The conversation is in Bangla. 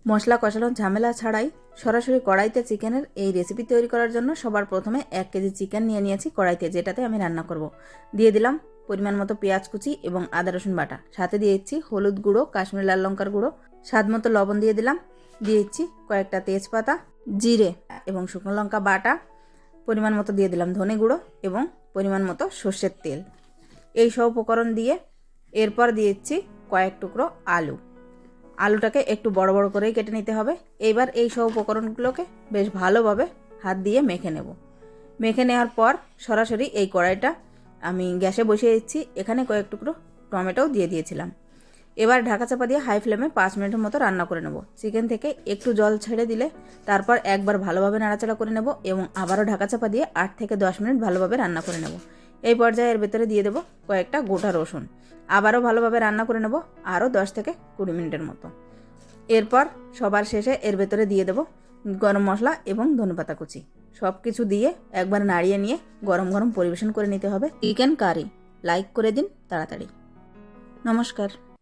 মশলা কষানোর ঝামেলা ছাড়াই সরাসরি কড়াইতে চিকেনের এই রেসিপি তৈরি করার জন্য সবার প্রথমে 1 কেজি চিকেন নিয়ে নিয়েছি কড়াইতে, যেটাতে আমি রান্না করব। দিয়ে দিলাম পরিমাণ মতো পেঁয়াজ কুচি এবং আদা রসুন বাটা, সাথে দিয়ে দিচ্ছি হলুদ গুঁড়ো, কাশ্মীরি লাল লঙ্কার গুঁড়ো, স্বাদ মতো লবণ দিয়ে দিলাম, দিয়ে দিচ্ছি কয়েকটা তেজপাতা, জিরে এবং শুকনো লঙ্কা বাটা, পরিমাণ মতো দিয়ে দিলাম ধনে গুঁড়ো এবং পরিমাণ মতো সর্ষের তেল। এই সব উপকরণ দিয়ে এরপর দিয়ে দিচ্ছি কয়েক টুকরো আলু। আলুটাকে একটু বড় বড় করেই কেটে নিতে হবে। এবার এই সব উপকরণগুলোকে বেশ ভালোভাবে হাত দিয়ে মেখে নেব। মেখে নেওয়ার পর সরাসরি এই কড়াইটা আমি গ্যাসে বসিয়ে দিচ্ছি। এখানে কয়েক টুকরো টমেটোও দিয়ে দিয়েছিলাম। এবার ঢাকা চাপা দিয়ে হাই ফ্লেমে 5 মিনিটের মতো রান্না করে নেব। চিকেন থেকে একটু জল ছেড়ে দিলে তারপর একবার ভালোভাবে নাড়াচাড়া করে নেব এবং আবারও ঢাকা চাপা দিয়ে 8 থেকে 10 মিনিট ভালোভাবে রান্না করে নেব। এই পর্যায়ে এর ভেতরে দিয়ে দেবো কয়েকটা গোটা রসুন। আবারও ভালোভাবে রান্না করে নেব আরও 10 থেকে 20 মিনিটের মতো। এরপর সবার শেষে এর ভেতরে দিয়ে দেবো গরম মশলা এবং ধনেপাতা কুচি। সব কিছু দিয়ে একবার নাড়িয়ে নিয়ে গরম গরম পরিবেশন করে নিতে হবে চিকেন কারি। লাইক করে দিন তাড়াতাড়ি। নমস্কার।